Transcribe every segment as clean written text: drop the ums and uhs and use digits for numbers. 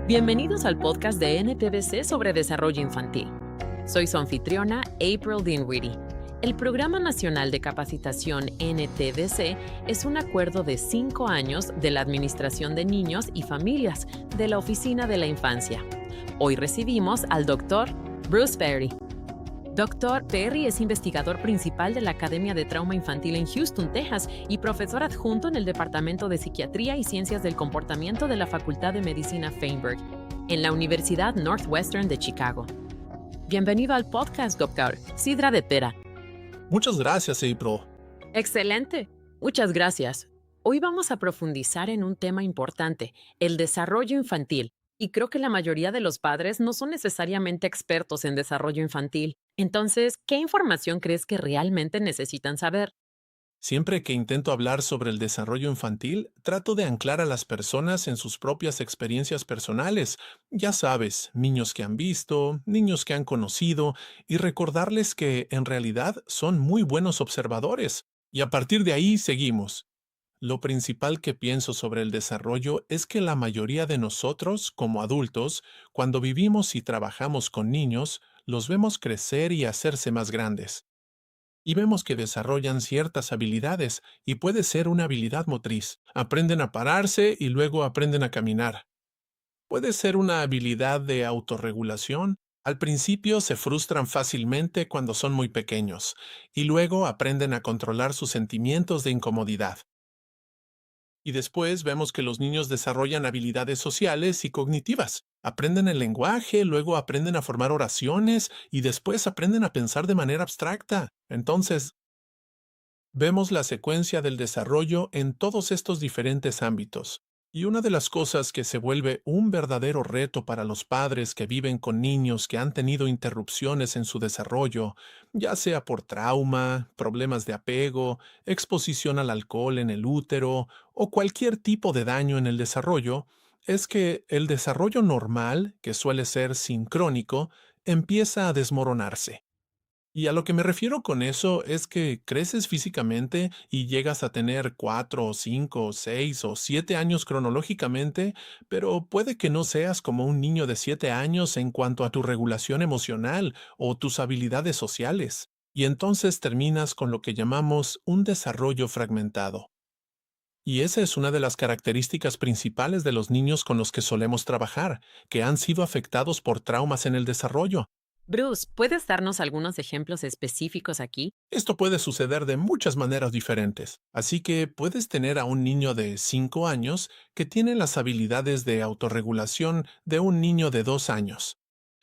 Bienvenidos al podcast de NTDC sobre desarrollo infantil. Soy su anfitriona, April Dinwiddie. El Programa Nacional de Capacitación NTDC es un acuerdo de 5 años de la Administración de Niños y Familias de la Oficina de la Infancia. Hoy recibimos al Dr. Bruce Perry. Dr. Perry es investigador principal de la Academia de Trauma Infantil en Houston, Texas, y profesor adjunto en el Departamento de Psiquiatría y Ciencias del Comportamiento de la Facultad de Medicina Feinberg, en la Universidad Northwestern de Chicago. Bienvenido al podcast, Dr. Sidra de Pera. Muchas gracias, April. Excelente. Muchas gracias. Hoy vamos a profundizar en un tema importante, el desarrollo infantil. Y creo que la mayoría de los padres no son necesariamente expertos en desarrollo infantil. Entonces, ¿qué información crees que realmente necesitan saber? Siempre que intento hablar sobre el desarrollo infantil, trato de anclar a las personas en sus propias experiencias personales. Ya sabes, niños que han visto, niños que han conocido, y recordarles que en realidad son muy buenos observadores. Y a partir de ahí seguimos. Lo principal que pienso sobre el desarrollo es que la mayoría de nosotros, como adultos, cuando vivimos y trabajamos con niños, los vemos crecer y hacerse más grandes. Y vemos que desarrollan ciertas habilidades, y puede ser una habilidad motriz. Aprenden a pararse y luego aprenden a caminar. Puede ser una habilidad de autorregulación. Al principio se frustran fácilmente cuando son muy pequeños, y luego aprenden a controlar sus sentimientos de incomodidad. Y después vemos que los niños desarrollan habilidades sociales y cognitivas. Aprenden el lenguaje, luego aprenden a formar oraciones y después aprenden a pensar de manera abstracta. Entonces, vemos la secuencia del desarrollo en todos estos diferentes ámbitos. Y una de las cosas que se vuelve un verdadero reto para los padres que viven con niños que han tenido interrupciones en su desarrollo, ya sea por trauma, problemas de apego, exposición al alcohol en el útero o cualquier tipo de daño en el desarrollo, es que el desarrollo normal, que suele ser sincrónico, empieza a desmoronarse. Y a lo que me refiero con eso es que creces físicamente y llegas a tener 4, 5, 6 o 7 años cronológicamente, pero puede que no seas como un niño de 7 años en cuanto a tu regulación emocional o tus habilidades sociales. Y entonces terminas con lo que llamamos un desarrollo fragmentado. Y esa es una de las características principales de los niños con los que solemos trabajar, que han sido afectados por traumas en el desarrollo. Bruce, ¿puedes darnos algunos ejemplos específicos aquí? Esto puede suceder de muchas maneras diferentes, así que puedes tener a un niño de 5 años que tiene las habilidades de autorregulación de un niño de 2 años.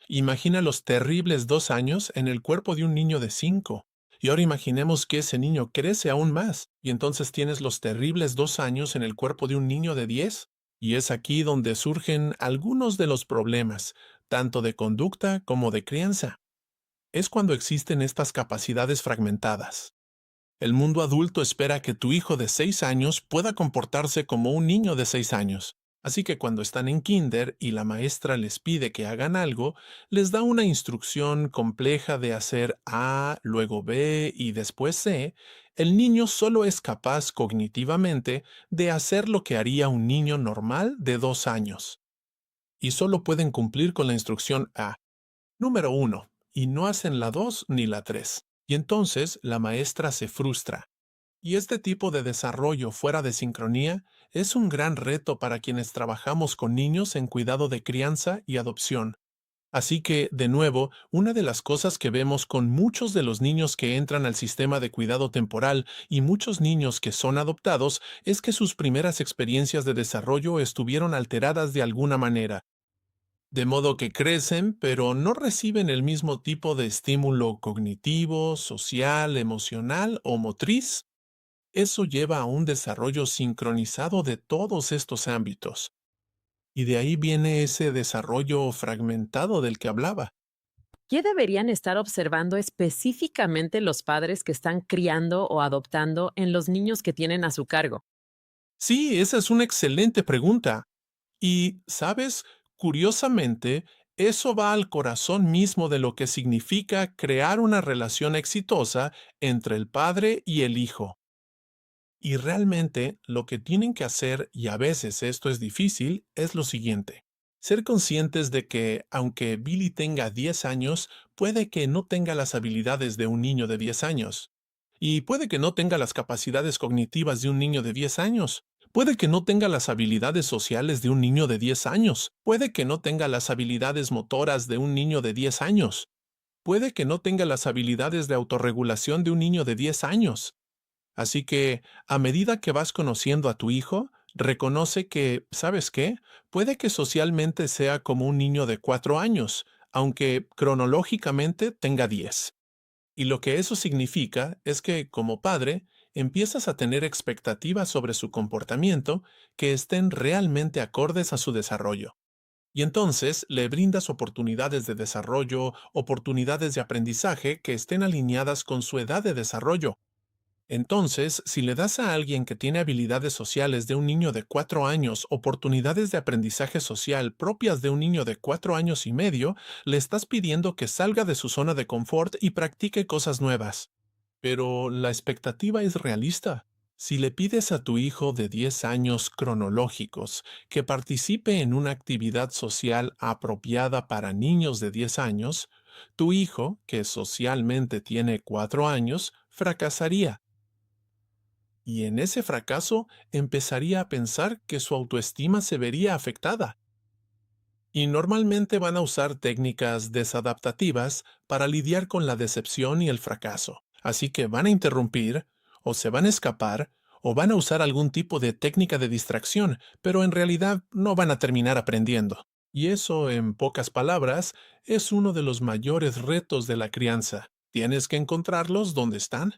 Imagina los terribles 2 años en el cuerpo de un niño de 5. Y ahora imaginemos que ese niño crece aún más, y entonces tienes los terribles 2 años en el cuerpo de un niño de 10. Y es aquí donde surgen algunos de los problemas, tanto de conducta como de crianza. Es cuando existen estas capacidades fragmentadas. El mundo adulto espera que tu hijo de 6 años pueda comportarse como un niño de 6 años. Así que cuando están en kinder y la maestra les pide que hagan algo, les da una instrucción compleja de hacer A, luego B y después C, el niño solo es capaz cognitivamente de hacer lo que haría un niño normal de 2 años. Y solo pueden cumplir con la instrucción A. Número 1. Y no hacen la 2 ni la 3. Y entonces la maestra se frustra. Y este tipo de desarrollo fuera de sincronía es un gran reto para quienes trabajamos con niños en cuidado de crianza y adopción. Así que, de nuevo, una de las cosas que vemos con muchos de los niños que entran al sistema de cuidado temporal y muchos niños que son adoptados es que sus primeras experiencias de desarrollo estuvieron alteradas de alguna manera. De modo que crecen, pero no reciben el mismo tipo de estímulo cognitivo, social, emocional o motriz. Eso lleva a un desarrollo sincronizado de todos estos ámbitos. Y de ahí viene ese desarrollo fragmentado del que hablaba. ¿Qué deberían estar observando específicamente los padres que están criando o adoptando en los niños que tienen a su cargo? Sí, esa es una excelente pregunta. Y, ¿sabes? Curiosamente, eso va al corazón mismo de lo que significa crear una relación exitosa entre el padre y el hijo. Y realmente lo que tienen que hacer, y a veces esto es difícil, es lo siguiente. Ser conscientes de que, aunque Billy tenga 10 años, puede que no tenga las habilidades de un niño de 10 años. Y puede que no tenga las capacidades cognitivas de un niño de 10 años. Puede que no tenga las habilidades sociales de un niño de 10 años. Puede que no tenga las habilidades motoras de un niño de 10 años. Puede que no tenga las habilidades de autorregulación de un niño de 10 años. Así que, a medida que vas conociendo a tu hijo, reconoce que, ¿sabes qué? Puede que socialmente sea como un niño de 4 años, aunque cronológicamente tenga 10. Y lo que eso significa es que, como padre, empiezas a tener expectativas sobre su comportamiento que estén realmente acordes a su desarrollo. Y entonces le brindas oportunidades de desarrollo, oportunidades de aprendizaje que estén alineadas con su edad de desarrollo. Entonces, si le das a alguien que tiene habilidades sociales de un niño de 4 años oportunidades de aprendizaje social propias de un niño de 4 años y medio, le estás pidiendo que salga de su zona de confort y practique cosas nuevas. Pero la expectativa es realista. Si le pides a tu hijo de 10 años cronológicos que participe en una actividad social apropiada para niños de 10 años, tu hijo, que socialmente tiene 4 años, fracasaría. Y en ese fracaso empezaría a pensar que su autoestima se vería afectada. Y normalmente van a usar técnicas desadaptativas para lidiar con la decepción y el fracaso. Así que van a interrumpir, o se van a escapar, o van a usar algún tipo de técnica de distracción, pero en realidad no van a terminar aprendiendo. Y eso, en pocas palabras, es uno de los mayores retos de la crianza. Tienes que encontrarlos donde están.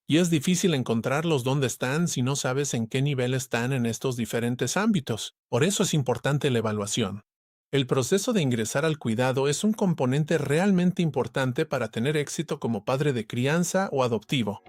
Y es difícil encontrarlos dónde están si no sabes en qué nivel están en estos diferentes ámbitos. Por eso es importante la evaluación. El proceso de ingresar al cuidado es un componente realmente importante para tener éxito como padre de crianza o adoptivo.